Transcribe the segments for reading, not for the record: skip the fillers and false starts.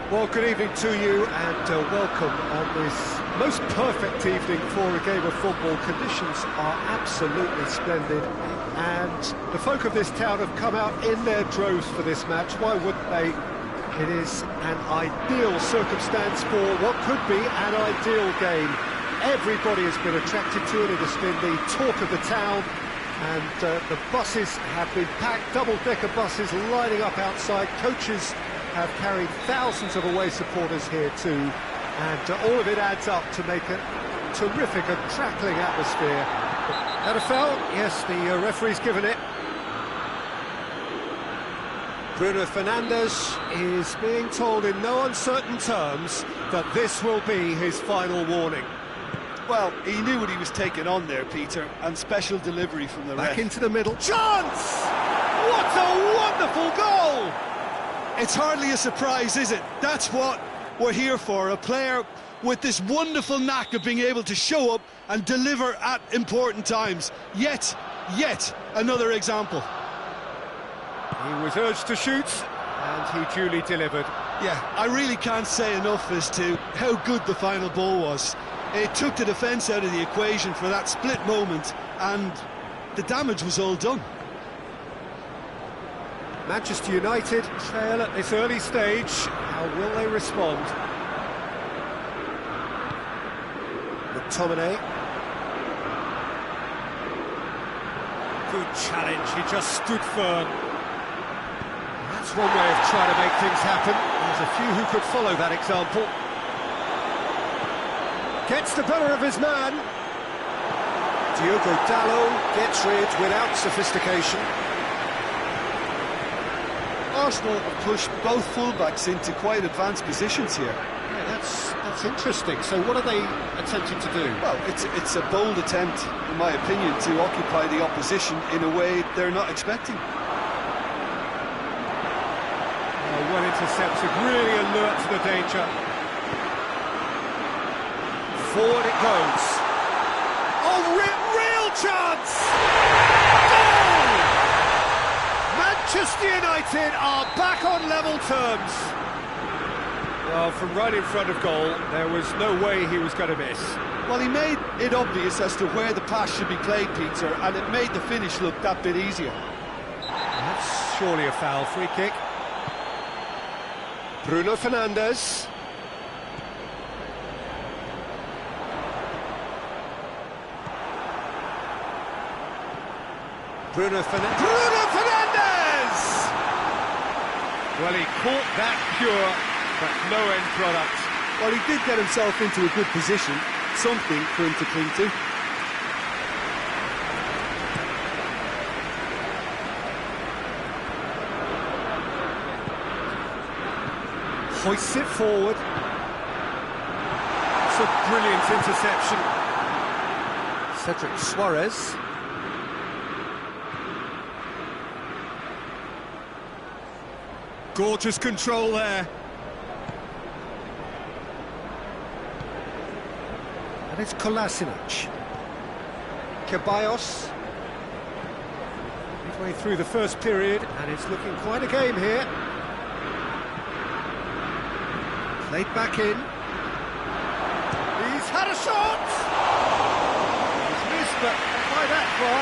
Well, good evening to you and welcome on this most perfect evening for a game of football. Conditions are absolutely splendid and the folk of this town have come out in their droves for this match. Why wouldn't they? It is an ideal circumstance for what could be an ideal game. Everybody has been attracted to it. It has been the talk of the town, and the buses have been packed, double-decker buses lining up outside. Coaches have carried thousands of away supporters here too, and all of it adds up to make a terrific and crackling atmosphere. That a foul? Yes, the referee's given it. Bruno Fernandes is being told in no uncertain terms that this will be his final warning. Well, he knew what he was taking on there, Peter, and special delivery from the ref. Back into the middle. Chance! What a wonderful goal! It's hardly a surprise, is it? That's what we're here for, a player with this wonderful knack of being able to show up and deliver at important times. Yet another example. He was urged to shoot, and he duly delivered. Yeah, I really can't say enough as to how good the final ball was. It took the defence out of the equation for that split moment, and the damage was all done. Manchester United trail at this early stage. How will they respond? McTominay. Good challenge, he just stood firm. That's one way of trying to make things happen. There's a few who could follow that example. Gets the better of his man. Diogo Dalot gets rid without sophistication. Arsenal have pushed both fullbacks into quite advanced positions here. Yeah, that's interesting. So what are they attempting to do? Well, it's a bold attempt, in my opinion, to occupy the opposition in a way they're not expecting. Well intercepted, really alert to the danger. Forward it goes. Oh, real chance! Goal! Manchester United are back on level terms. Well, from right in front of goal, there was no way he was going to miss. Well, he made it obvious as to where the pass should be played, Peter, and it made the finish look that bit easier. That's surely a foul. Free kick. Bruno Fernandes. Bruno Fernandes! Well, he caught that pure, but no end product. Well, he did get himself into a good position, something for him to cling to. Hoists it forward. It's a brilliant interception. Cedric Suarez. Gorgeous control there. And it's Kolasinac. Ceballos. Midway through the first period, and it's looking quite a game here. Played back in. He's had a shot! He's missed, but by that far.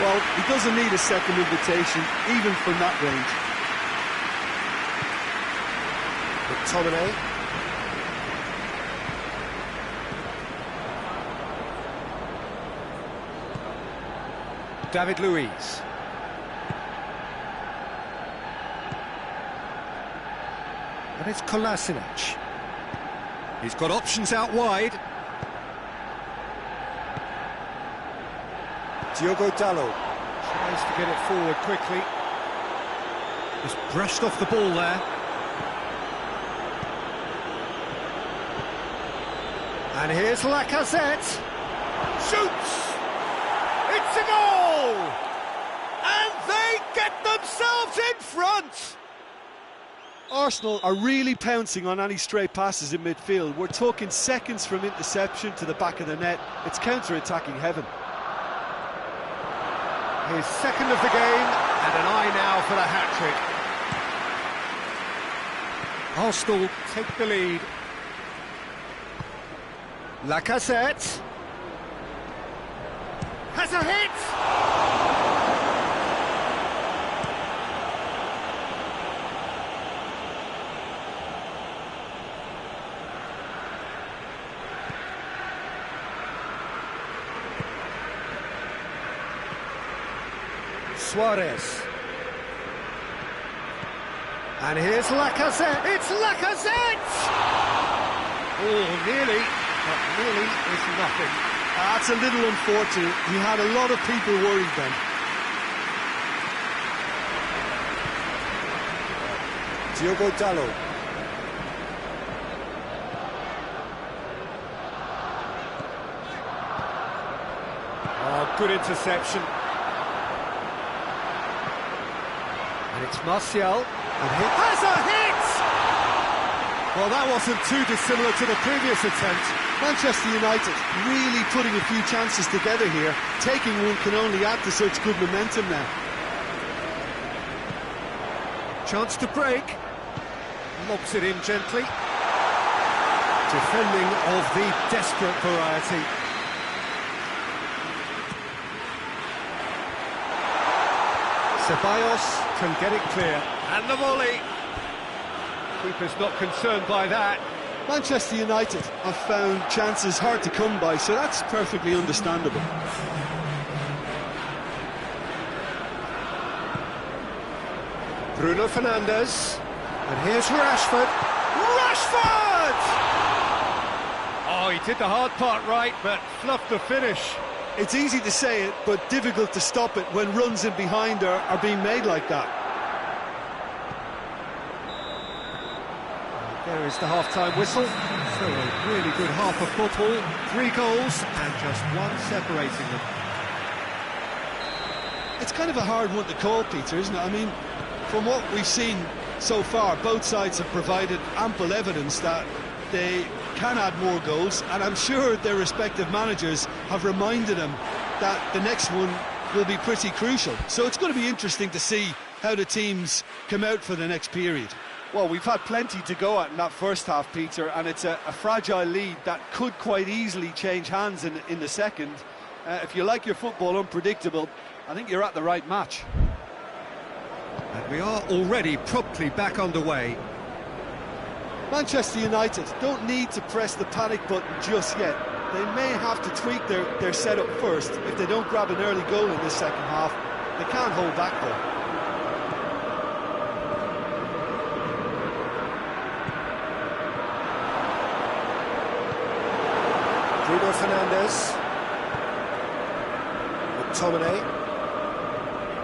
Well, he doesn't need a second invitation, even from that range. McTominay. David Luiz. And it's Kolasinac. He's got options out wide. Diogo Dalot tries to get it forward quickly. Just brushed off the ball there. And here's Lacazette. Shoots! It's a goal! And they get themselves in front! Arsenal are really pouncing on any stray passes in midfield. We're talking seconds from interception to the back of the net. It's counter-attacking heaven. His second of the game, and an eye now for the hat-trick. Arsenal take the lead. Lacazette has a hit! Suarez. And here's Lacazette. It's Lacazette! Oh, nearly, but nearly is nothing. That's a little unfortunate. He had a lot of people worried then. Diogo Dalot. Oh, good interception. And it's Martial. And he has a hit! Well, that wasn't too dissimilar to the previous attempt. Manchester United really putting a few chances together here. Taking one can only add to such good momentum now. Chance to break. Lobs it in gently. Defending of the desperate variety. Ceballos can get it clear. And the volley. Keeper's not concerned by that. Manchester United have found chances hard to come by, so that's perfectly understandable. Bruno Fernandes. And here's Rashford. Rashford! Oh, he did the hard part right, but fluffed the finish. It's easy to say it, but difficult to stop it when runs in behind are being made like that. There is the half-time whistle. So a really good half of football. 3 goals and just one separating them. It's kind of a hard one to call, Peter, isn't it? I mean, from what we've seen so far, both sides have provided ample evidence that they can add more goals, and I'm sure their respective managers have reminded them that the next one will be pretty crucial. So it's going to be interesting to see how the teams come out for the next period. Well, we've had plenty to go at in that first half, Peter, and it's a fragile lead that could quite easily change hands in the second. If you like your football unpredictable, I think you're at the right match. And we are already promptly back underway. Manchester United don't need to press the panic button just yet. They may have to tweak their setup first. If they don't grab an early goal in this second half, they can't hold back though. Bruno Fernandes. McTominay.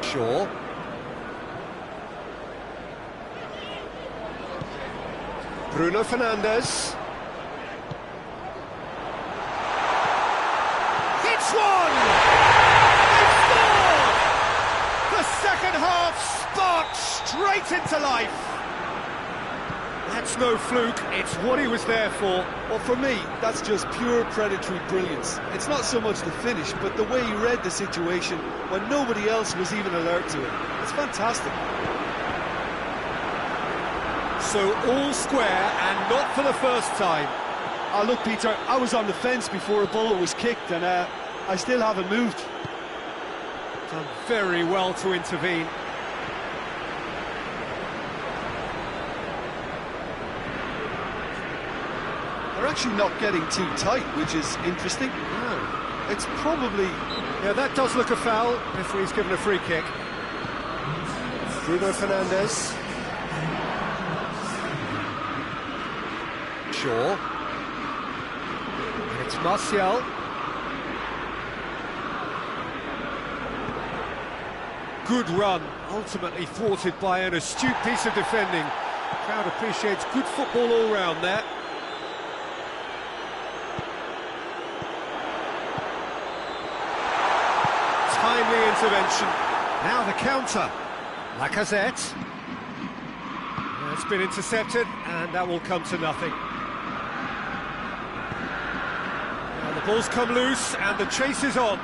Shaw. Bruno Fernandes. Hits one! They scored! The second half sparked straight into life. That's no fluke, it's what he was there for. Well, for me, that's just pure predatory brilliance. It's not so much the finish, but the way he read the situation when nobody else was even alert to it. It's fantastic. So all square, and not for the first time. Oh, look, Peter, I was on the fence before a ball was kicked, and I still haven't moved. Done very well to intervene. They're actually not getting too tight, which is interesting. No. It's probably... Yeah, that does look a foul. Referee's given a free kick. Bruno Fernandes. Shaw. And it's Martial. Good run, ultimately thwarted by an astute piece of defending. The crowd appreciates good football all round there. Timely intervention. Now the counter. Lacazette. It's been intercepted, and that will come to nothing. Now the ball's come loose, and the chase is on.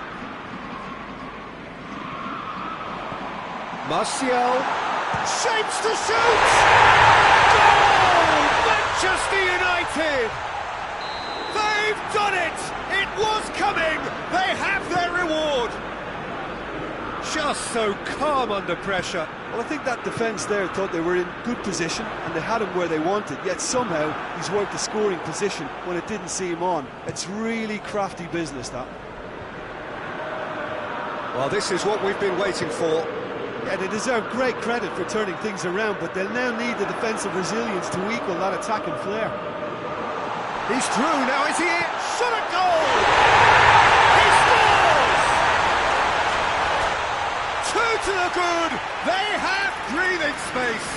Martial shapes to shoot! Goal! Manchester United! They've done it! It was coming! They have their reward! Just so calm under pressure. Well, I think that defence there thought they were in good position and they had him where they wanted, yet somehow he's worked the scoring position when it didn't see him on. It's really crafty business, that. Well, this is what we've been waiting for. Yeah, they deserve great credit for turning things around, but they'll now need the defensive resilience to equal that attacking flair. He's through now, is he? Shot a goal! He scores! Two to the good! They have breathing space!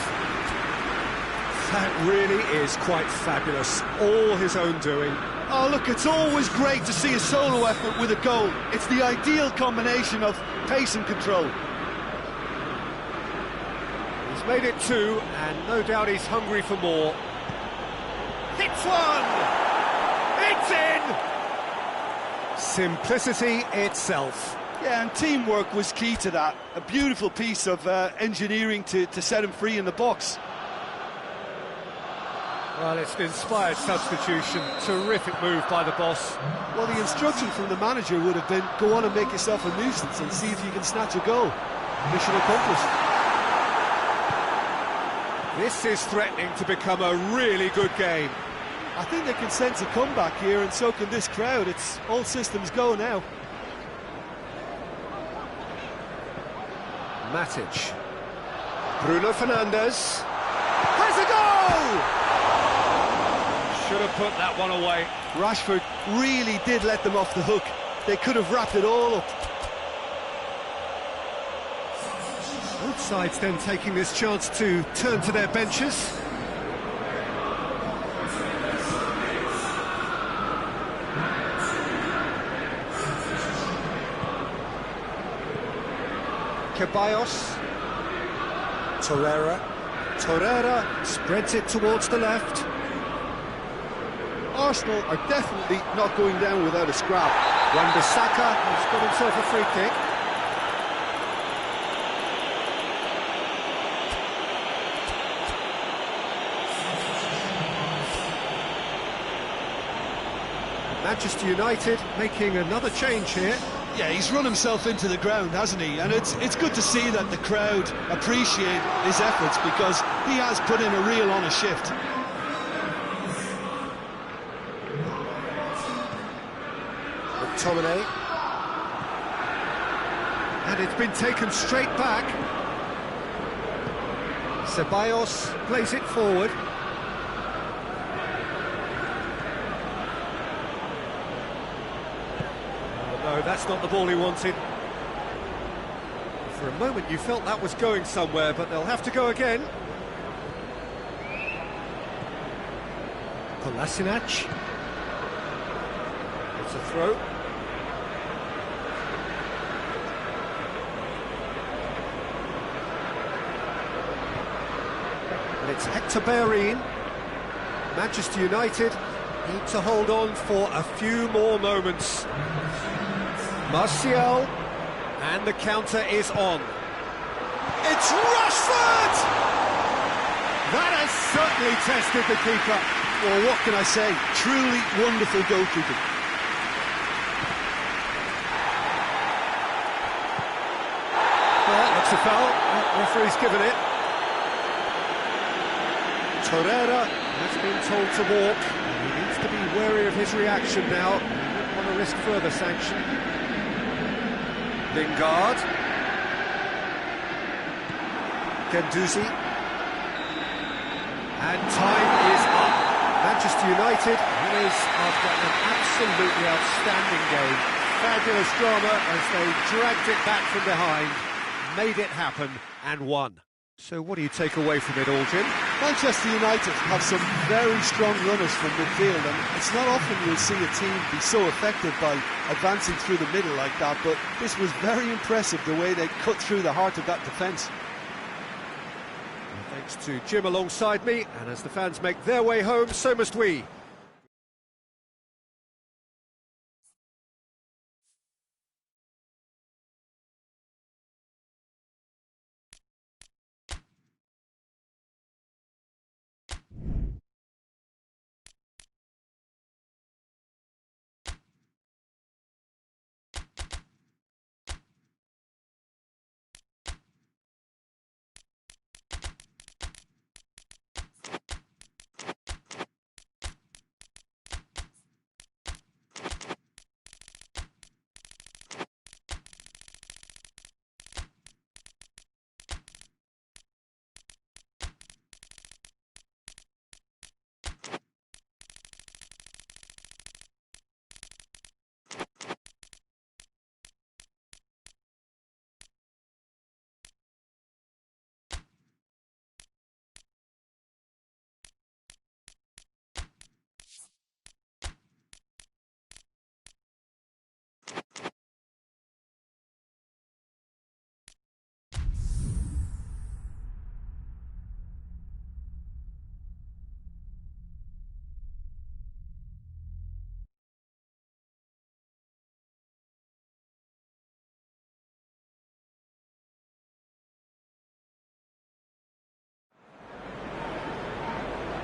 That really is quite fabulous. All his own doing. Oh, look, it's always great to see a solo effort with a goal. It's the ideal combination of pace and control. He's made it two, and no doubt he's hungry for more. Hits one! It's in! Simplicity itself. Yeah, and teamwork was key to that. A beautiful piece of engineering to set him free in the box. Well, it's an inspired substitution. Terrific move by the boss. Well, the instruction from the manager would have been, go on and make yourself a nuisance and see if you can snatch a goal. Mission accomplished. This is threatening to become a really good game. I think they can sense a comeback here, and so can this crowd. It's all systems go now. Matic. Bruno Fernandes. Has a goal! Should have put that one away. Rashford really did let them off the hook. They could have wrapped it all up. Both sides then taking this chance to turn to their benches. Ceballos. Torreira spreads it towards the left. Arsenal are definitely not going down without a scrap. Wan-Bissaka has got himself a free kick. Manchester United making another change here. Yeah, he's run himself into the ground, hasn't he? And it's good to see that the crowd appreciate his efforts, because he has put in a real honest shift. McTominay. And it's been taken straight back. Ceballos plays it forward. No, that's not the ball he wanted. For a moment you felt that was going somewhere, but they'll have to go again. Kolasinac. It's a throw. And it's Hector Bellerin. Manchester United need to hold on for a few more moments. Martial, and the counter is on. It's Rashford! That has certainly tested the keeper. Well, what can I say? Truly wonderful goalkeeping. Well, that's a foul. The referee's given it. Torreira has been told to walk. He needs to be wary of his reaction now. He wouldn't want to risk further sanction. Lingard. Guendouzi. And time is up. Manchester United winners after an absolutely outstanding game. Fabulous drama as they dragged it back from behind, made it happen and won. So what do you take away from it all, Jim? Manchester United have some very strong runners from midfield, and it's not often you'll see a team be so effective by advancing through the middle like that, but this was very impressive, the way they cut through the heart of that defence. Thanks to Jim alongside me, and as the fans make their way home, so must we.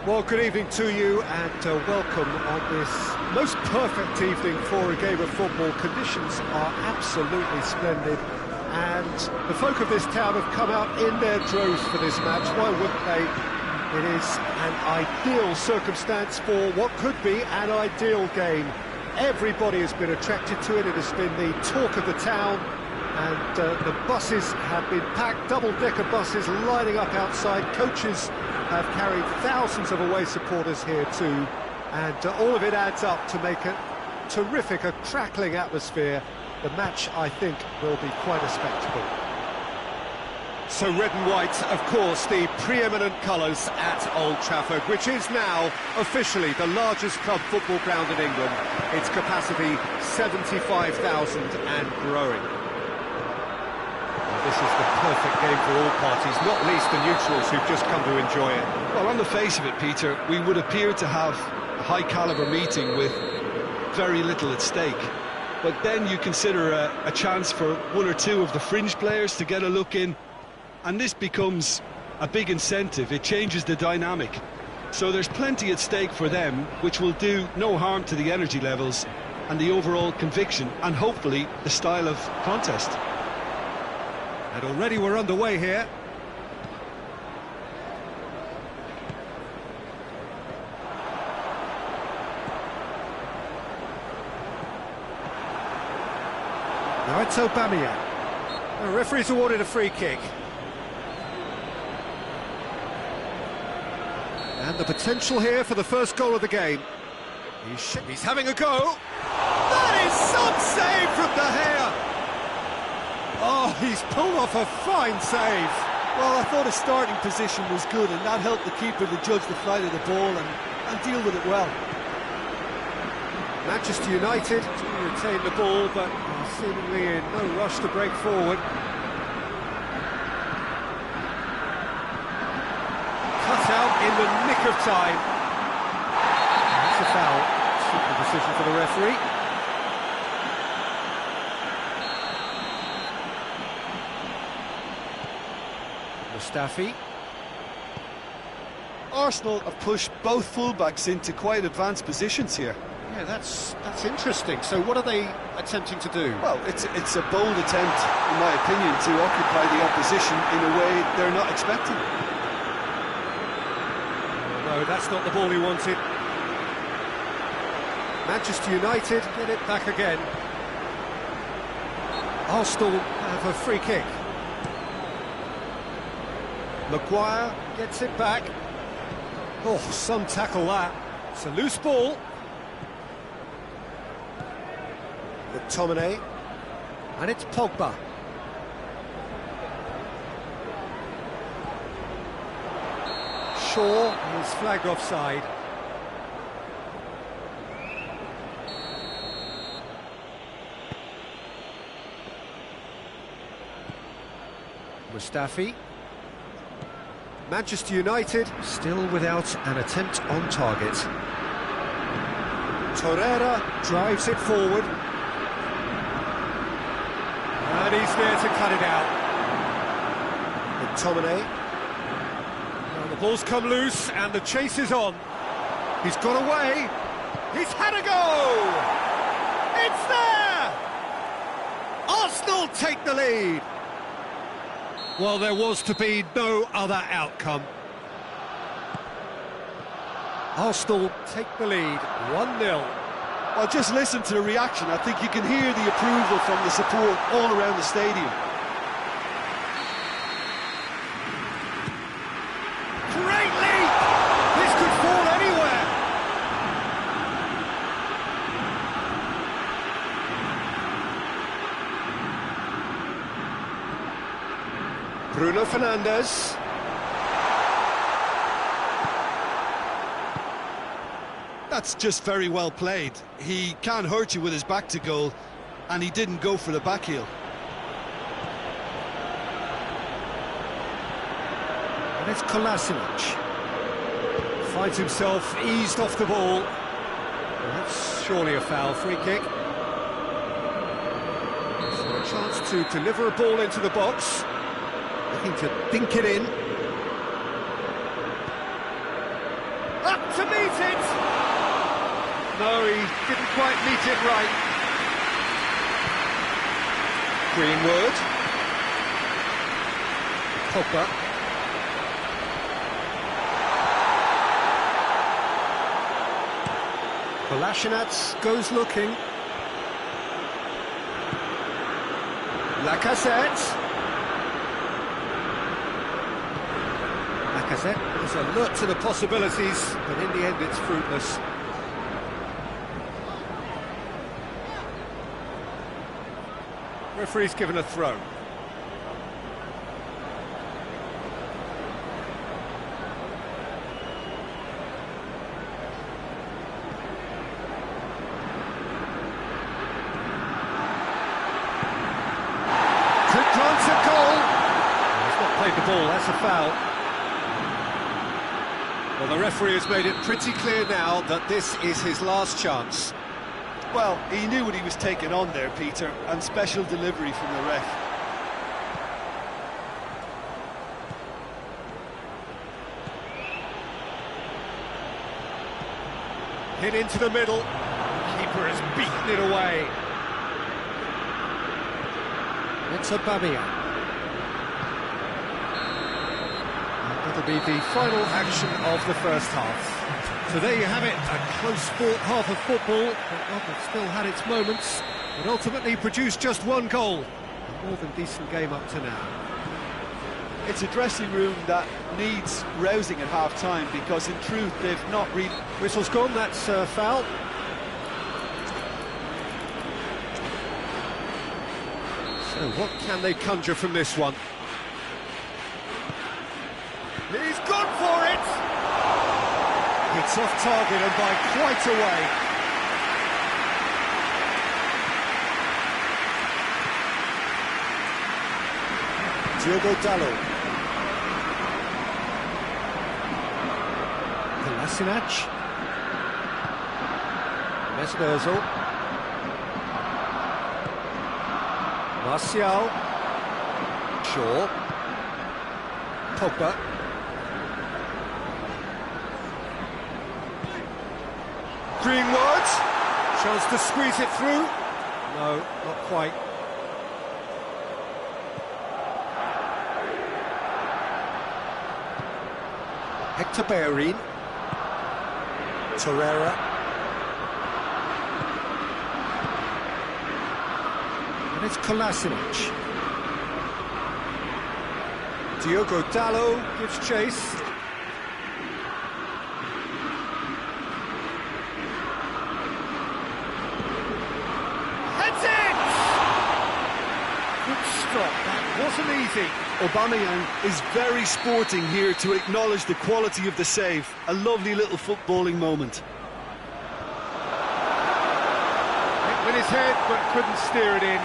Well, good evening to you and welcome on this most perfect evening for a game of football. Conditions are absolutely splendid and the folk of this town have come out in their droves for this match. Why wouldn't they? It is an ideal circumstance for what could be an ideal game. Everybody has been attracted to it. It has been the talk of the town. And the buses have been packed, double-decker buses lining up outside. Coaches have carried thousands of away supporters here too. And all of it adds up to make a terrific, a crackling atmosphere. The match, I think, will be quite a spectacle. So red and white, of course, the preeminent colours at Old Trafford, which is now officially the largest club football ground in England. Its capacity 75,000 and growing. This is the perfect game for all parties, not least the neutrals who've just come to enjoy it. Well, on the face of it, Peter, we would appear to have a high-caliber meeting with very little at stake. But then you consider a chance for one or two of the fringe players to get a look in, and this becomes a big incentive. It changes the dynamic. So there's plenty at stake for them, which will do no harm to the energy levels and the overall conviction, and hopefully the style of contest. And already we're underway here. Now it's Aubameyang. The referee's awarded a free kick. And the potential here for the first goal of the game. He's having a go. That is some save from De Gea. Oh, he's pulled off a fine save. Well, I thought his starting position was good, and that helped the keeper to judge the flight of the ball and deal with it well. Manchester United to retain the ball, but seemingly in no rush to break forward. Cut out in the nick of time. That's a foul. Simple decision for the referee. Mustafi. Arsenal have pushed both fullbacks into quite advanced positions here. Yeah, that's interesting. So what are they attempting to do? Well, it's a bold attempt, in my opinion, to occupy the opposition in a way they're not expecting. No, that's not the ball he wanted. Manchester United get it back again. Arsenal have a free kick. Maguire gets it back. Oh, some tackle that. It's a loose ball. McTominay. And it's Pogba. Shaw is flagged offside. Mustafi. Manchester United still without an attempt on target. Torreira drives it forward. And he's there to cut it out. McTominay. Now the ball's come loose and the chase is on. He's got away. He's had a go! It's there! Arsenal take the lead. Well, there was to be no other outcome. Arsenal take the lead, 1-0. Well, just listen to the reaction. I think you can hear the approval from the support all around the stadium. Great leap! This could fall anywhere. Bruno Fernandes. That's just very well played. He can't hurt you with his back to goal, and he didn't go for the back heel. And it's Kolasinac. Finds himself eased off the ball. Well, that's surely a foul. Free kick. So a chance to deliver a ball into the box. Looking to dink it in. No, he didn't quite meet it right. Greenwood. Pogba. Kolasinac goes looking. Lacazette. Lacazette is alert to the possibilities, but in the end it's fruitless. Referee's given a throw. Could glance at goal. He's not played the ball, that's a foul. Well, the referee has made it pretty clear now that this is his last chance. Well, he knew what he was taking on there, Peter, and special delivery from the ref. Hit into the middle. Keeper has beaten it away. It's Aubameyang. That'll be the final action of the first half. So there you have it, a close sport half of football, but one that still had its moments, but ultimately produced just one goal. A more than decent game up to now. It's a dressing room that needs rousing at half-time, because in truth they've not really... Whistle's gone, that's foul. So what can they conjure from this one? He's gone for it! It's off target and by quite a way. Diogo Dalot. Kolasinac. Mesmerzel. Martial. Shaw. Pogba. Greenwood, chance to squeeze it through. No, not quite. Hector Bellerin. Torreira. And it's Kolasinac. Diogo Dalot gives chase. That wasn't easy. Aubameyang is very sporting here to acknowledge the quality of the save. A lovely little footballing moment. Hit with his head, but couldn't steer it in.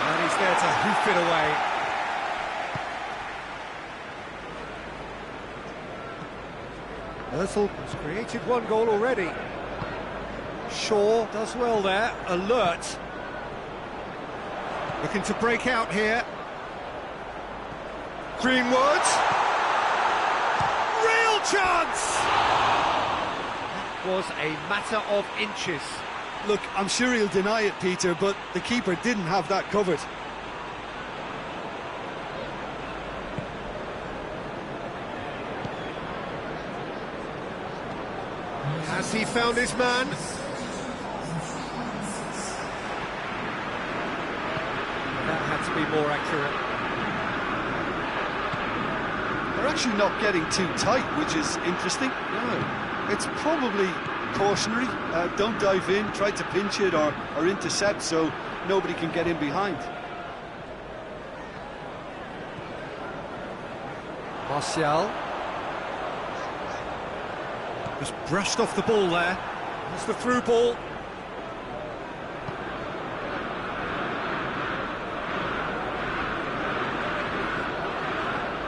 And he's there to hoof it away. Özil has created one goal already. Shaw does well there, alert. Looking to break out here. Greenwood. Real chance! That was a matter of inches. Look, I'm sure he'll deny it, Peter, but the keeper didn't have that covered. Has he found his man? That had to be more accurate. They're actually not getting too tight, which is interesting. No. It's probably cautionary. Don't dive in, try to pinch it or intercept so nobody can get in behind. Martial. Just brushed off the ball there. That's the through ball.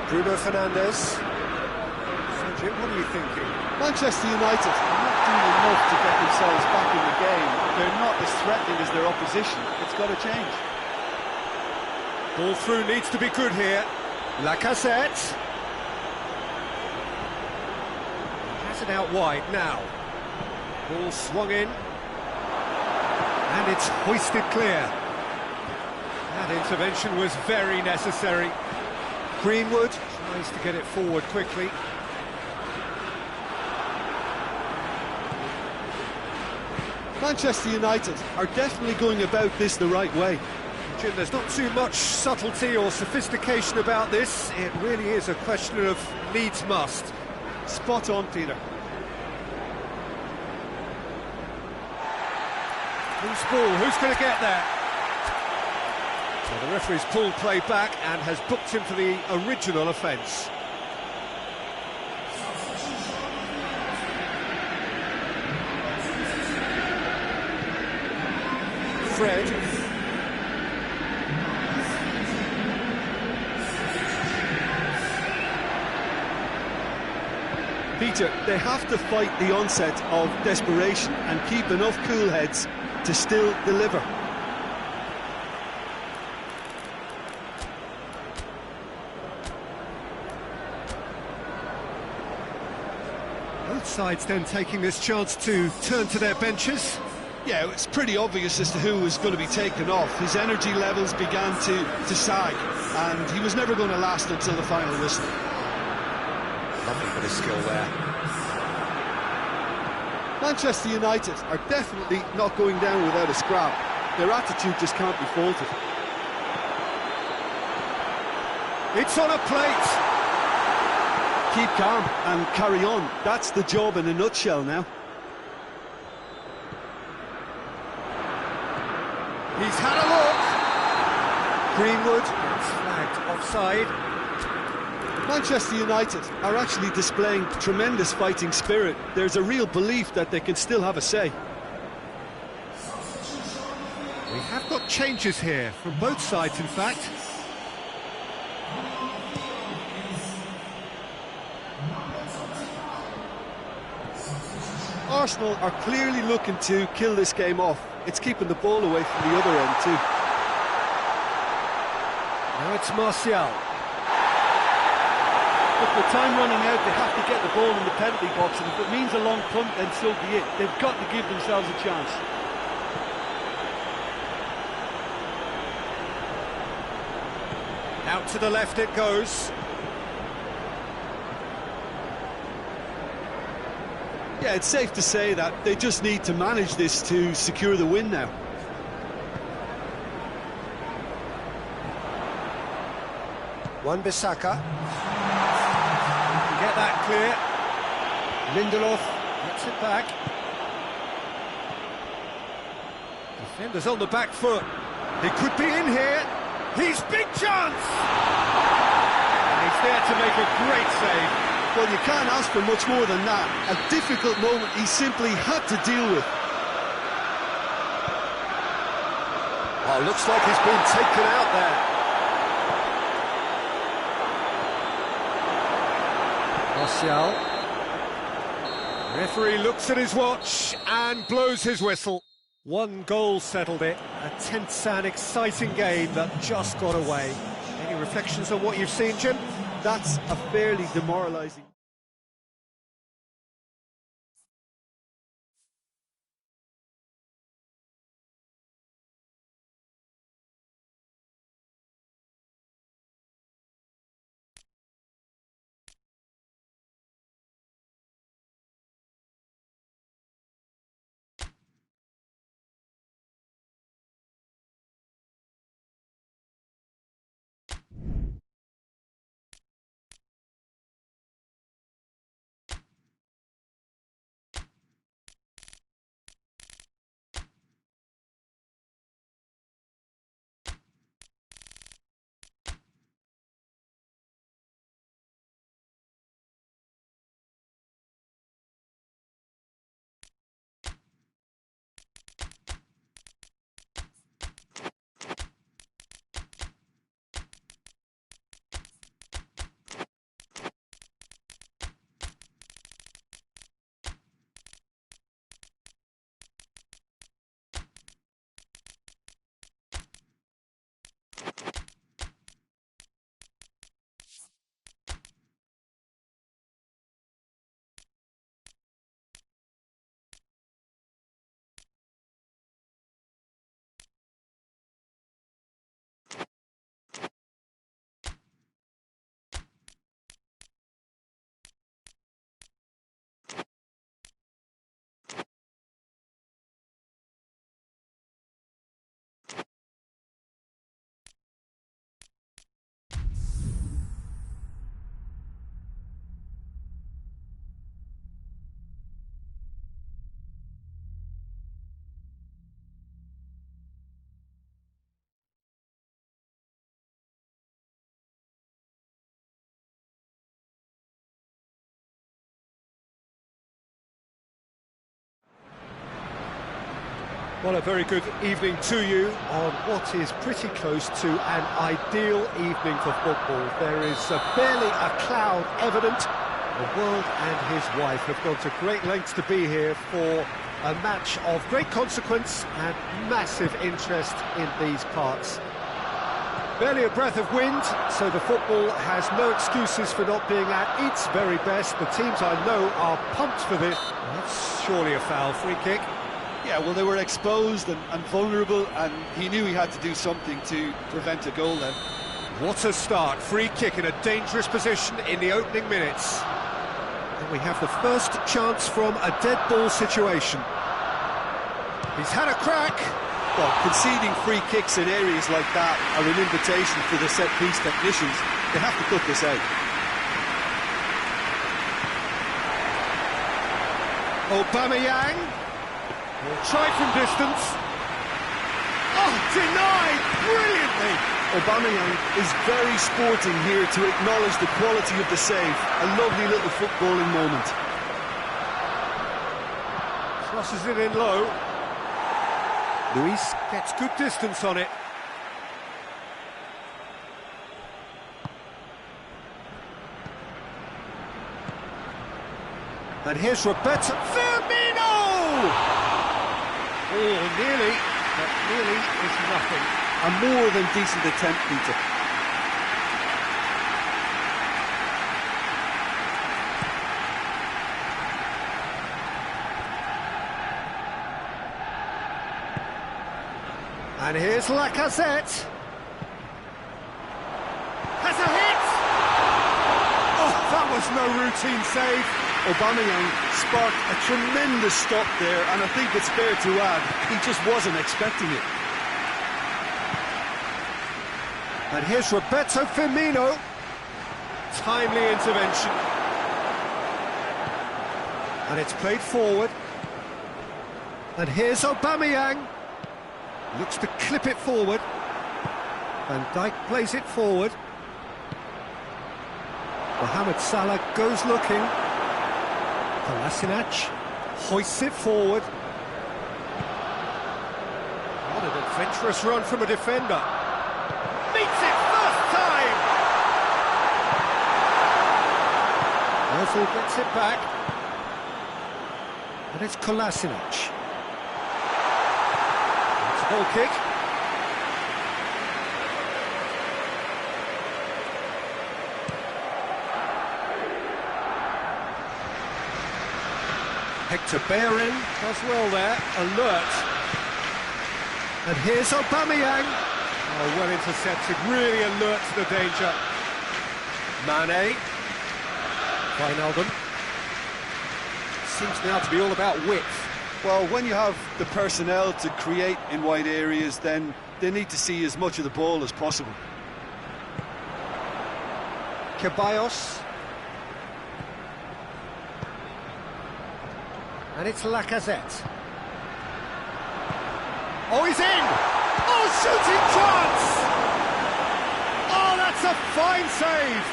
Bruno Fernandes. So Jim, what are you thinking? Manchester United are not doing enough to get themselves back in the game. They're not as threatening as their opposition. It's got to change. Ball through needs to be good here. Lacazette. Has it out wide now. Ball swung in. And it's hoisted clear. That intervention was very necessary. Greenwood tries to get it forward quickly. Manchester United are definitely going about this the right way. Jim, there's not too much subtlety or sophistication about this. It really is a question of needs must. Spot on, Peter. Who's ball? Who's going to get there? So the referee's pulled play back and has booked him for the original offence. Fred. Peter, they have to fight the onset of desperation and keep enough cool heads to still deliver. Both sides then taking this chance to turn to their benches. Yeah, it's pretty obvious as to who was going to be taken off. His energy levels began to sag, and he was never going to last until the final whistle. Lovely bit of skill there. Manchester United are definitely not going down without a scrap. Their attitude just can't be faulted. It's on a plate. Keep calm and carry on. That's the job in a nutshell now. He's had a look. Greenwood gets flagged offside. Manchester United are actually displaying tremendous fighting spirit. There's a real belief that they can still have a say. We have got changes here from both sides, in fact. Arsenal are clearly looking to kill this game off. It's keeping the ball away from the other end too. Now it's Martial. Look, with time running out, they have to get the ball in the penalty box, and if it means a long punt, then so be it. They've got to give themselves a chance. Out to the left it goes. Yeah, it's safe to say that they just need to manage this to secure the win now. Wan-Bissaka. Get that clear. Lindelof gets it back. Defenders on the back foot. He could be in here. He's big chance! And he's there to make a great save. Well, you can't ask for much more than that. A difficult moment he simply had to deal with. Oh, looks like he's been taken out there. Martial. Referee looks at his watch and blows his whistle. One goal settled it. A tense and exciting game that just got away. Any reflections on what you've seen, Jim? That's a fairly demoralising... Well, a very good evening to you on what is pretty close to an ideal evening for football. There is barely a cloud evident. The world and his wife have gone to great lengths to be here for a match of great consequence and massive interest in these parts. Barely a breath of wind, so the football has no excuses for not being at its very best. The teams I know are pumped for this. That's surely a foul. Free kick. Yeah, well, they were exposed and vulnerable, and he knew he had to do something to prevent a goal then. What a start. Free kick in a dangerous position in the opening minutes. And we have the first chance from a dead ball situation. He's had a crack. Well, conceding free kicks in areas like that are an invitation for the set-piece technicians. They have to cut this out. Aubameyang. Tried from distance. Oh, denied brilliantly. Aubameyang is very sporting here to acknowledge the quality of the save. A lovely little footballing moment. Crosses it in low. Luis gets good distance on it. And here's Roberto Firmino! Oh, nearly, but nearly is nothing. A more than decent attempt, Peter. And here's Lacazette. Has a hit! Oh, that was no routine save. Aubameyang sparked a tremendous stop there, and I think it's fair to add, he just wasn't expecting it. And here's Roberto Firmino. Timely intervention. And it's played forward. And here's Aubameyang. Looks to clip it forward. Van Dijk plays it forward. Mohamed Salah goes looking. Kolasinac hoists it forward. What an adventurous run from a defender. Beats it first time! Ozil gets it back. And it's Kolasinac. It's a goal kick. Hector Bellerin does well there, alert. And here's Aubameyang. Oh, well intercepted, really alert to the danger. Mane. Wijnaldum. Seems now to be all about width. Well, when you have the personnel to create in wide areas, then they need to see as much of the ball as possible. Ceballos. And it's Lacazette. Oh, he's in! Oh, shooting chance! Oh, that's a fine save!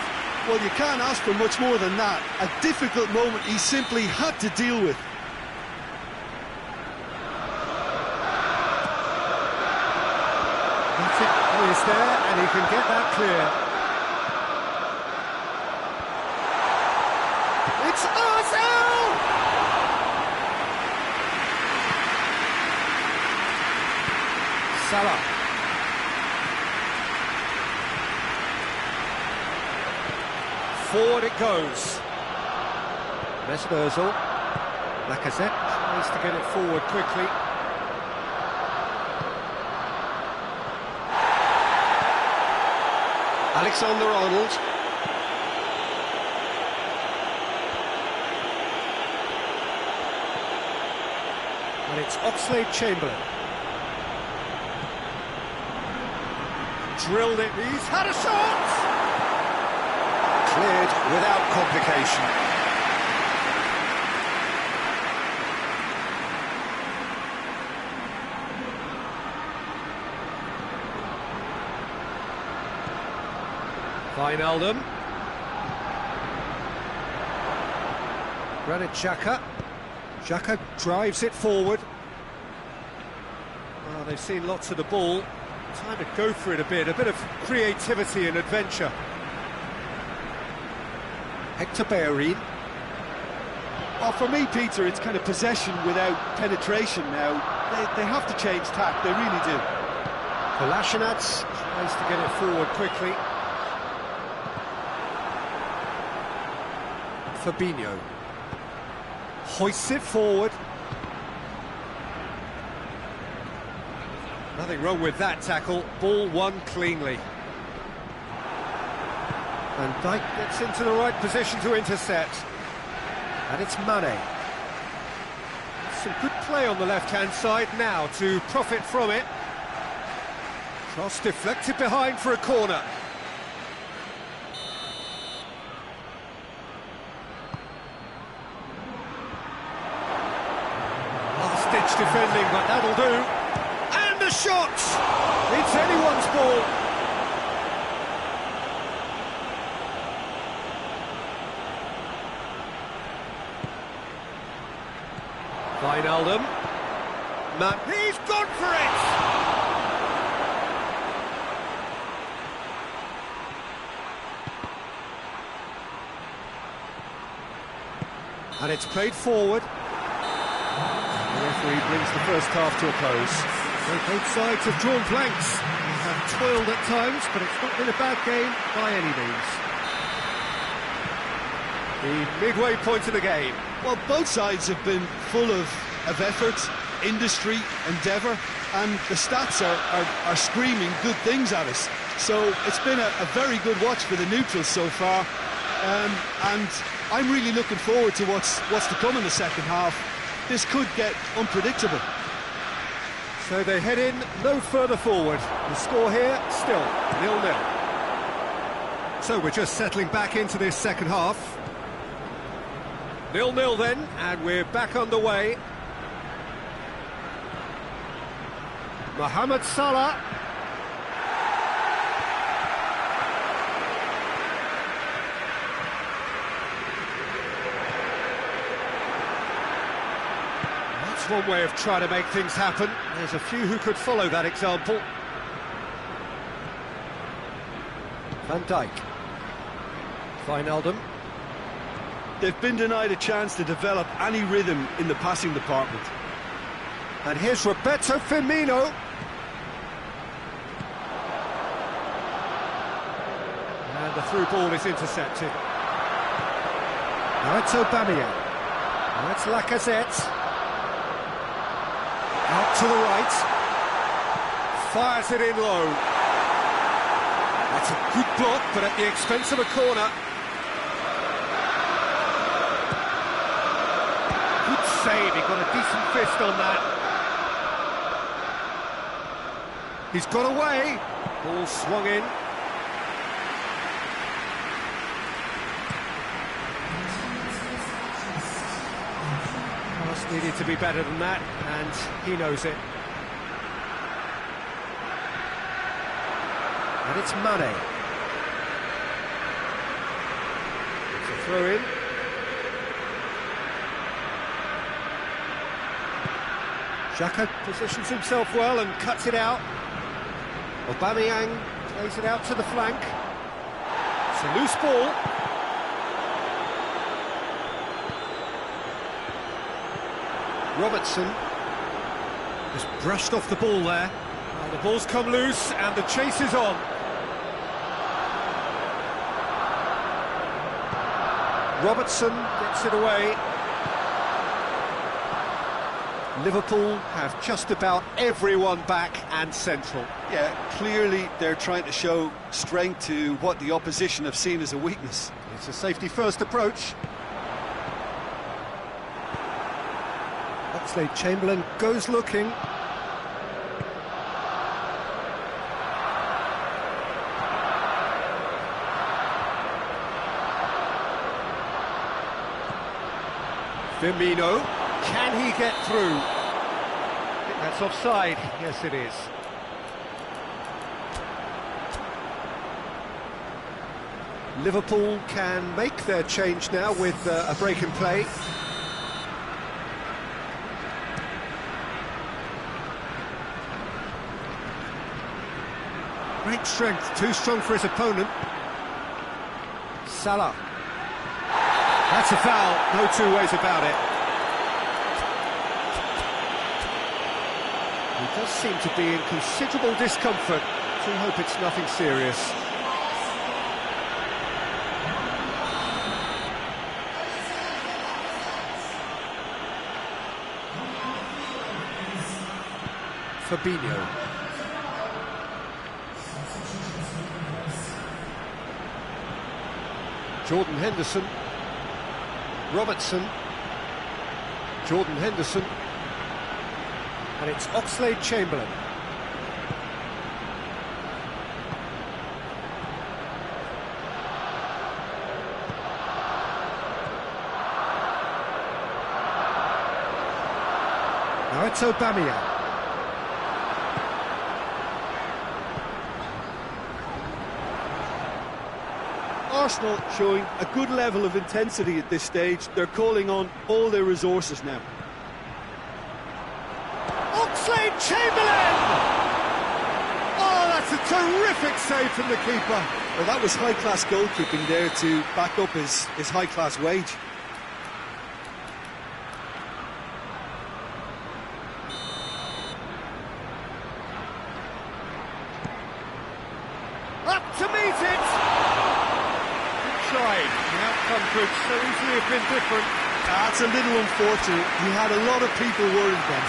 Well, you can't ask for much more than that. A difficult moment he simply had to deal with. That's it. Oh, he's there, and he can get that clear. It's Ozil! Salah. Forward it goes. Mesut Ozil. Lacazette tries to get it forward quickly. Alexander-Arnold. And it's Oxlade-Chamberlain. Drilled it, he's had a shot! Cleared without complication. Wijnaldum. Granit Xhaka. Xhaka drives it forward. Now they've seen lots of the ball. Time to go for it a bit of creativity and adventure. Hector Bellerin. Well, for me, Peter, it's kind of possession without penetration now. They have to change tack, they really do. Kolasinac tries to get it forward quickly. Fabinho hoists it forward. Nothing wrong with that tackle. Ball won cleanly. Van Dijk gets into the right position to intercept. And it's Mane. Some good play on the left-hand side now to profit from it. Cross deflected behind for a corner. Last-ditch defending, but that'll do. And the shot! It's anyone's ball. Wijnaldum. He's gone for it! And it's played forward. The referee brings the first half to a close. So both sides have drawn blanks. They have toiled at times, but it's not been a bad game by any means. The midway point of the game. Well, both sides have been full of effort, industry, endeavour, and the stats are screaming good things at us. So it's been a very good watch for the neutrals so far, and I'm really looking forward to what's to come in the second half. This could get unpredictable. So they head in no further forward. The score here, still 0-0. So we're just settling back into this second half. 0-0 then, and we're back underway. Mohamed Salah. That's one way of trying to make things happen. There's a few who could follow that example. Van Dijk. Wijnaldum. They've been denied a chance to develop any rhythm in the passing department. And here's Roberto Firmino. And the through ball is intercepted. Now it's Aubameyang. Now it's Lacazette. Out to the right. Fires it in low. That's a good block, but at the expense of a corner. Good save, he got a decent fist on that. He's got away. Ball swung in. Pass needed to be better than that, and he knows it. And it's Mane. It's a throw in. Xhaka positions himself well and cuts it out. Aubameyang plays it out to the flank. It's a loose ball. Robertson just brushed off the ball there. Well, the ball's come loose and the chase is on. Robertson gets it away. Liverpool have just about everyone back and central. Yeah, clearly they're trying to show strength to what the opposition have seen as a weakness. It's a safety-first approach. Oxlade-Chamberlain goes looking. Firmino, can he get through? I think that's offside. Yes, it is. Liverpool can make their change now with a break in play. Great strength, too strong for his opponent. Salah. That's a foul, no two ways about it. He does seem to be in considerable discomfort. Do hope it's nothing serious. Fabinho. Jordan Henderson. Robertson. Jordan Henderson. And it's Oxlade-Chamberlain. Now it's Aubameyang. Arsenal showing a good level of intensity at this stage. They're calling on all their resources now. Oxlade-Chamberlain! Oh, that's a terrific save from the keeper. Well, that was high-class goalkeeping there to back up his high-class wage. Up to meet it! Tried. The outcome could so easily have been different. That's a little unfortunate. He had a lot of people worried then.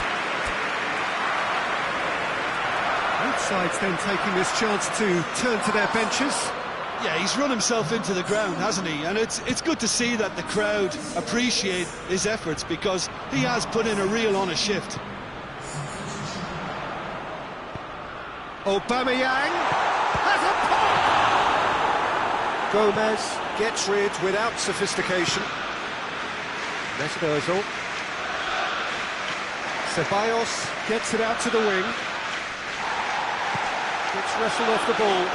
Both sides then taking this chance to turn to their benches. Yeah, he's run himself into the ground, hasn't he? And it's good to see that the crowd appreciate his efforts, because he has put in a real honest shift. Aubameyang has a pop! Gomez gets rid without sophistication. Mesut Ozil. Ceballos gets it out to the wing. Gets wrestled off the ball.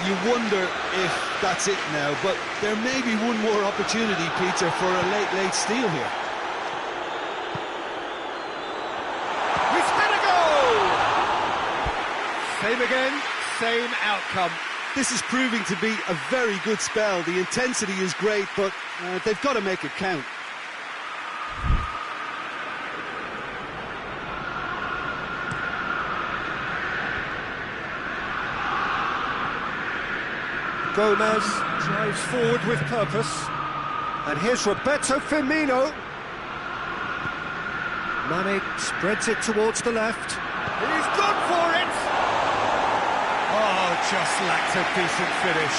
You wonder if that's it now, but there may be one more opportunity, Peter, for a late steal here. He's had a goal! Same again, same outcome. This is proving to be a very good spell. The intensity is great, but they've got to make it count. Gomez drives forward with purpose. And here's Roberto Firmino. Mane spreads it towards the left. He's gone for it! Oh, just lacked a decent finish.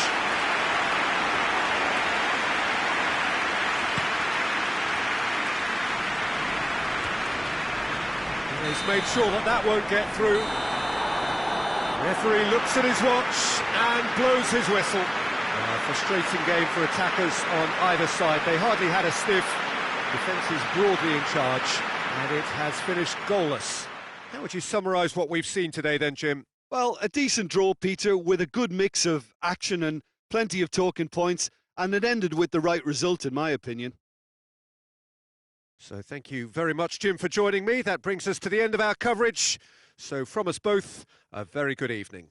And he's made sure that won't get through. Referee looks at his watch and blows his whistle. A frustrating game for attackers on either side. They hardly had a sniff. Defence is broadly in charge, and it has finished goalless. How would you summarise what we've seen today then, Jim? Well, a decent draw, Peter, with a good mix of action and plenty of talking points, and it ended with the right result, in my opinion. So thank you very much, Jim, for joining me. That brings us to the end of our coverage. So from us both, a very good evening.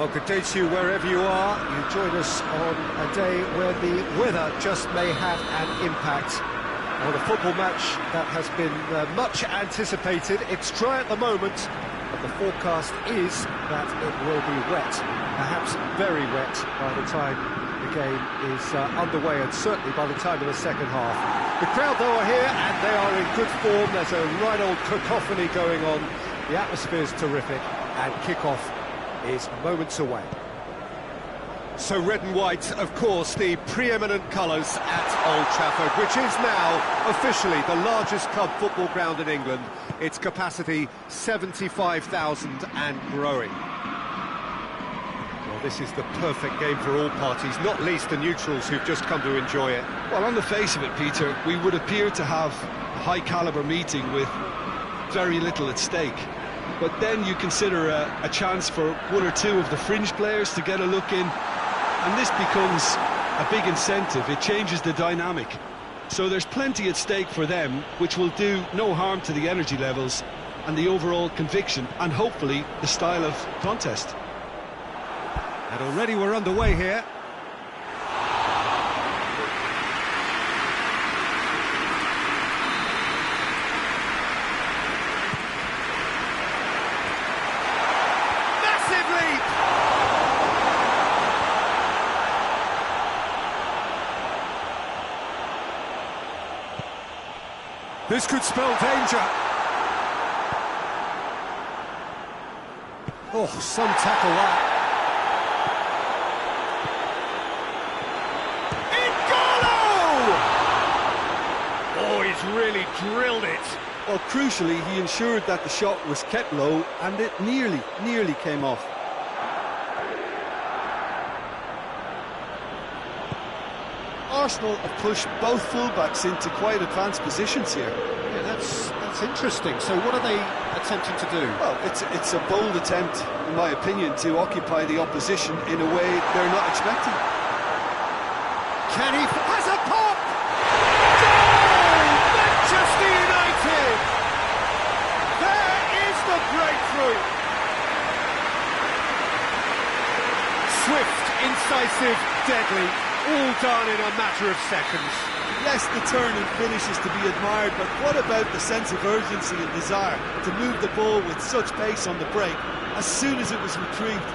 Well, good day to you wherever you are. You join us on a day where the weather just may have an impact on a football match that has been much anticipated. It's dry at the moment, but the forecast is that it will be wet, perhaps very wet by the time the game is underway, and certainly by the time of the second half. The crowd, though, are here, and they are in good form. There's a right old cacophony going on. The atmosphere is terrific, and kick-off is moments away. So red and white, of course, the preeminent colours at Old Trafford, which is now officially the largest club football ground in England. Its capacity 75,000 and growing. Well, this is the perfect game for all parties, not least the neutrals who've just come to enjoy it. Well, on the face of it, Peter, we would appear to have a high-caliber meeting with very little at stake. But then you consider a chance for one or two of the fringe players to get a look in, and this becomes a big incentive. It changes the dynamic. So there's plenty at stake for them, which will do no harm to the energy levels and the overall conviction, and hopefully the style of contest. And already we're underway here. This could spell danger. Oh, some tackle that. In goal! Oh, he's really drilled it. Well, crucially, he ensured that the shot was kept low, and it nearly came off. Arsenal have pushed both fullbacks into quite advanced positions here. Yeah, that's interesting. So what are they attempting to do? Well, it's a bold attempt, in my opinion, to occupy the opposition in a way they're not expecting. Can he? Has a pop! Goal! Manchester United! There is the breakthrough! Swift, incisive, deadly. All done in a matter of seconds. Yes, the turn and finish is to be admired, but what about the sense of urgency and desire to move the ball with such pace on the break as soon as it was retrieved?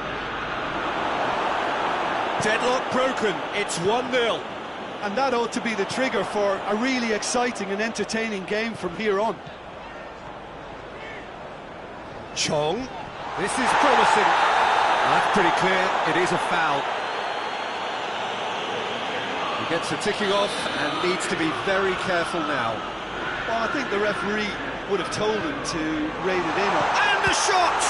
Deadlock broken, it's 1-0. And that ought to be the trigger for a really exciting and entertaining game from here on. Chong, this is promising. That's pretty clear, it is a foul. Gets a ticking off and needs to be very careful now. Well, I think the referee would have told him to rein it in. And the shot!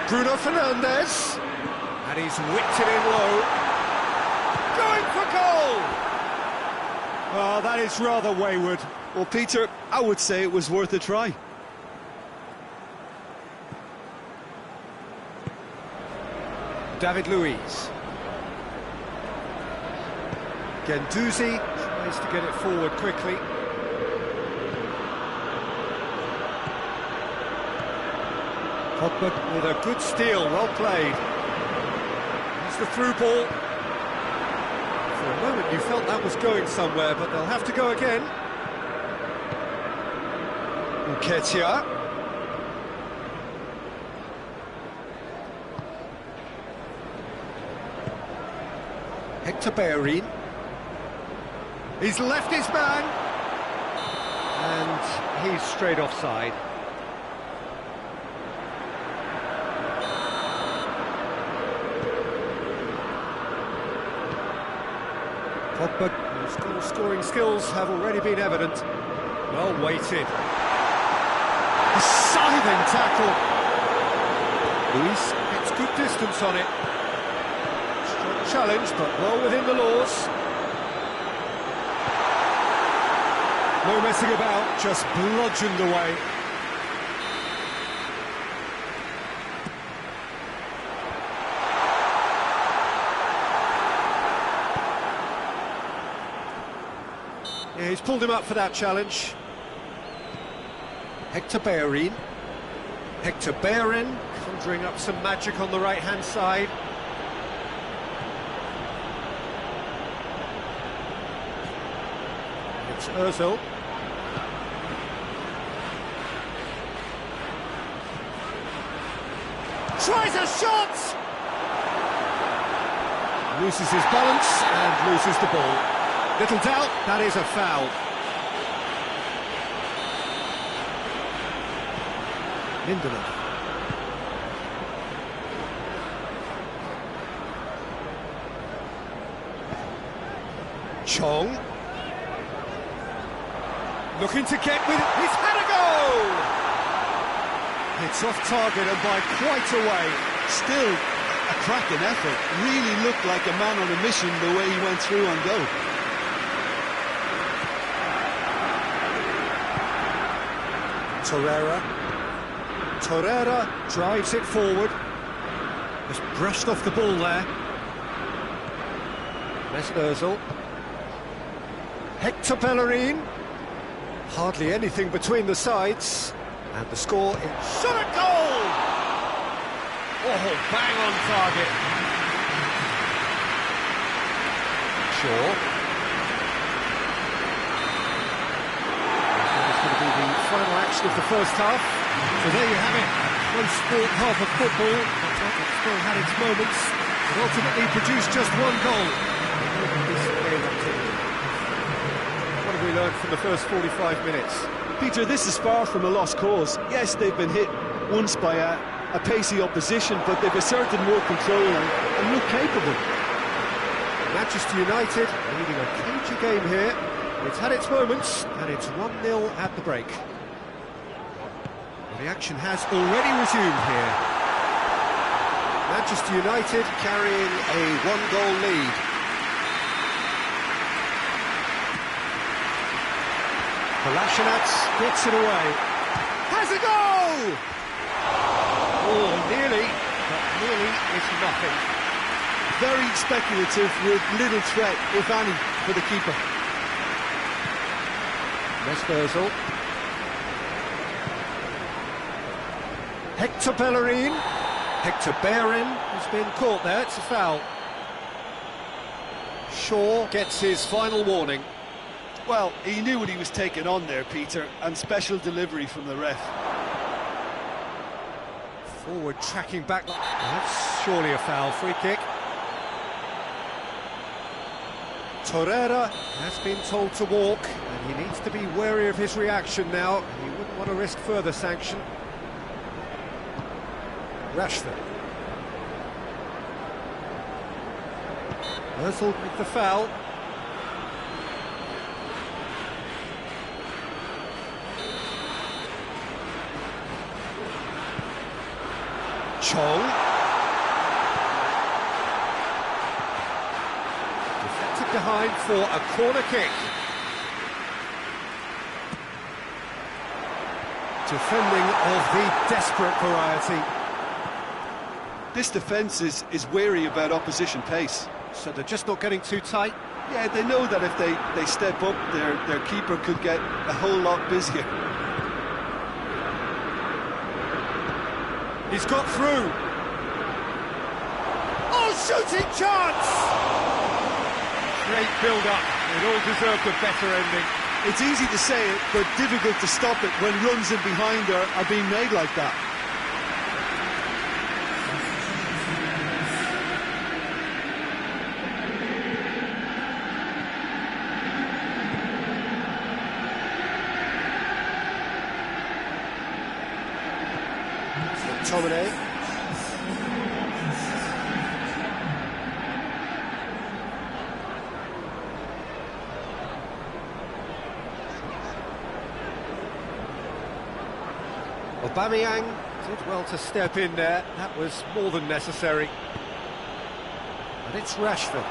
Bruno Fernandes. And he's whipped it in low. Going for goal! Oh, that is rather wayward. Well, Peter, I would say it was worth a try. David Luiz. Guendouzi tries to get it forward quickly. Pogba with a good steal, well played. It's the through ball. For a moment you felt that was going somewhere, but they'll have to go again. Nketiah. Hector Bellerin. He's left his man. And he's straight offside. Pogba's scoring skills have already been evident. Well weighted. A scything tackle. Luis gets good distance on it. Challenge, but well within the laws. No messing about, just bludgeoned away. Yeah, he's pulled him up for that challenge. Hector Bellerin. Hector Bellerin conjuring up some magic on the right-hand side. It's Ozil. Tries a shot! Loses his balance and loses the ball. Little doubt, that is a foul. Lindelof. Chong. Looking to get with it. He's had a go! It's off target and by quite a way. Still a cracking effort. Really looked like a man on a mission the way he went through on goal. Torreira drives it forward. Just brushed off the ball there. Mesut Ozil. Hector Bellerin. Hardly anything between the sides. And the score is... Shot at goal! Oh, bang on target. Shaw. That's going to be the final action of the first half. So there you have it. Close sport half of football. It still had its moments, but ultimately produced just one goal. What have we learned from the first 45 minutes? Peter, this is far from a lost cause. Yes, they've been hit once by a pacey opposition, but they've asserted more control and look capable. Manchester United leading a cagey game here. It's had its moments, and it's 1-0 at the break. Well, the action has already resumed here. Manchester United carrying a one-goal lead. Kolasinac gets it away. Has a goal! Oh, nearly, but nearly is nothing. Very speculative with little threat, if any, for the keeper. Mesut Ozil. Hector Bellerin. Hector Bellerin has been caught there, it's a foul. Shaw gets his final warning. Well, he knew what he was taking on there, Peter, and special delivery from the ref. Forward tracking back. That's surely a foul. Free kick. Torreira has been told to walk, and he needs to be wary of his reaction now. He wouldn't want to risk further sanction. Rashford. Ozil with the foul. Chong. Deflected behind for a corner kick. Defending of the desperate variety. This defence is wary about opposition pace. So they're just not getting too tight. Yeah, they know that if they step up, their keeper could get a whole lot busier. He's got through. Oh, shooting chance! Great build-up. It all deserved a better ending. It's easy to say it, but difficult to stop it when runs in behind are being made like that. McTominay. Aubameyang did well to step in there. That was more than necessary. And it's Rashford.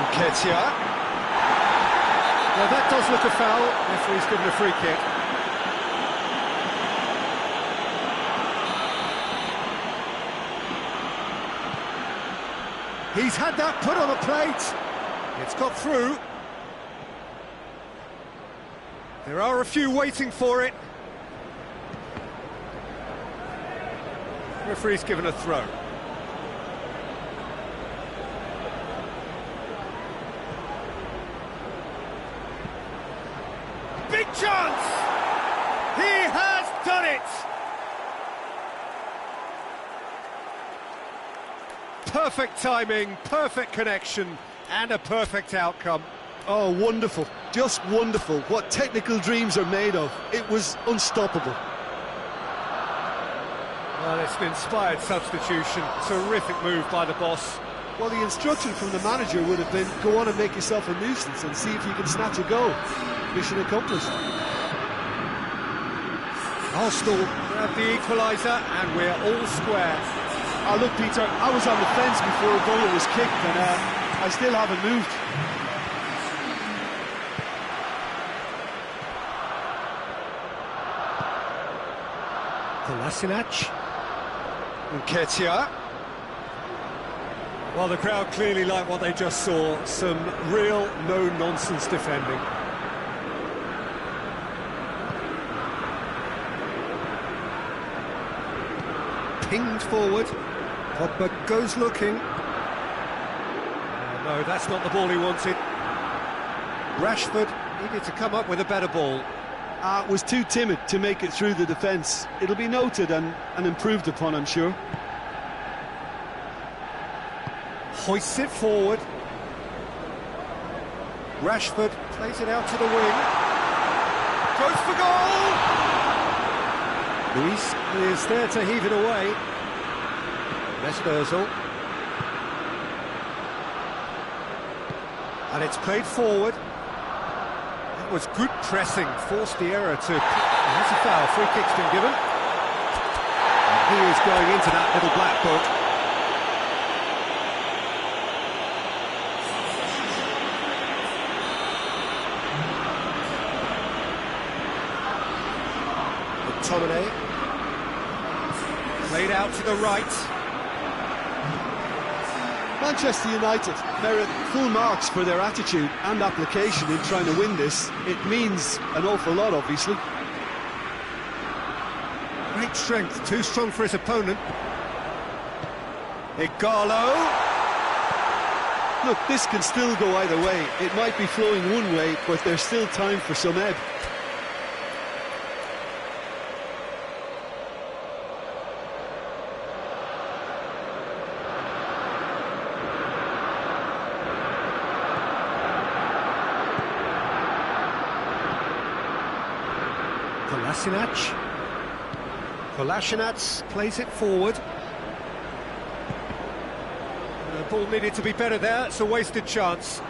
Nketiah. Well, that does look a foul. Referee's given a free kick. He's had that put on a plate. It's got through. There are a few waiting for it. Referee's given a throw. Big chance! He has done it! Perfect timing, perfect connection, and a perfect outcome. Oh, wonderful, just wonderful. What technical dreams are made of. It was unstoppable. Well, it's an inspired substitution. Terrific move by the boss. Well, the instruction from the manager would have been, go on and make yourself a nuisance and see if you can snatch a goal. Mission accomplished. Arsenal grab the equaliser, and we're all square. Oh, look, Peter, I was on the fence before a goal was kicked, and I still haven't moved. Kolasinac. Nketiah. Well, the crowd clearly like what they just saw. Some real no-nonsense defending. Pinged forward. Pogba goes looking. No, that's not the ball he wanted. Rashford needed to come up with a better ball. Was too timid to make it through the defence. It'll be noted and improved upon, I'm sure. Hoists it forward. Rashford plays it out to the wing. Goes for goal! Luis is there to heave it away. Mesut Ozil. And it's played forward. That was good pressing, forced the error to... That's a foul, free kick's been given. And he is going into that little black book. McTominay. Played out to the right. Manchester United merit full marks for their attitude and application in trying to win this. It means an awful lot, obviously. Great strength, too strong for his opponent. Igalo. Look, this can still go either way. It might be flowing one way, but there's still time for some ebb. Kolasinac plays it forward. The ball needed to be better there, it's a wasted chance.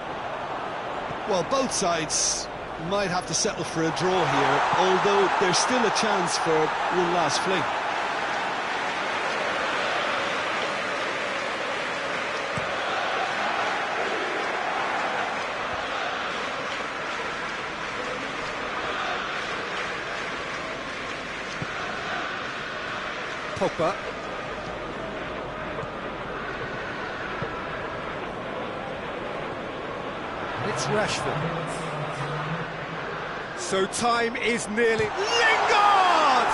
Well, both sides might have to settle for a draw here, although there's still a chance for one last fling. Pogba. It's Rashford. So time is nearly... Lingard!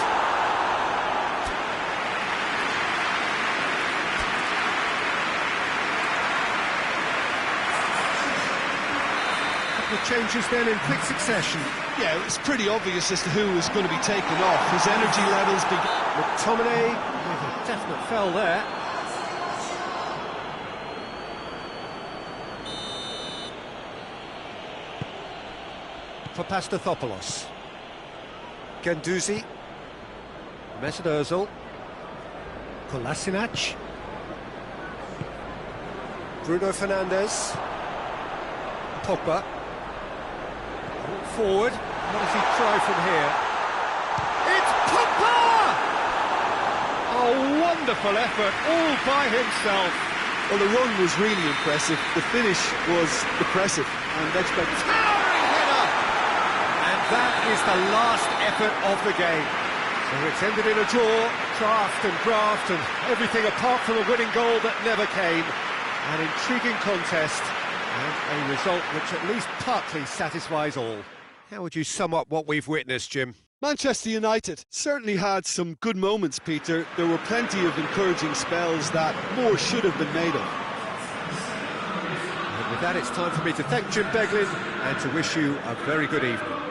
Couple of changes then in quick succession. Yeah, it was pretty obvious as to who was going to be taken off. His energy levels McTominay with a definite fell there. For Pastathopoulos. Guendouzi. Mesut Ozil. Kolasinac. Bruno Fernandes. Pogba. Forward. What does he try from here? It's Pogba! A wonderful effort, all by himself. Well, the run was really impressive. The finish was impressive and expected. Towering header! And that is the last effort of the game. So it's ended in a draw, draft and everything apart from a winning goal that never came. An intriguing contest. And a result which at least partly satisfies all. How would you sum up what we've witnessed, Jim? Manchester United certainly had some good moments, Peter. There were plenty of encouraging spells that more should have been made of. And with that, it's time for me to thank Jim Beglin and to wish you a very good evening.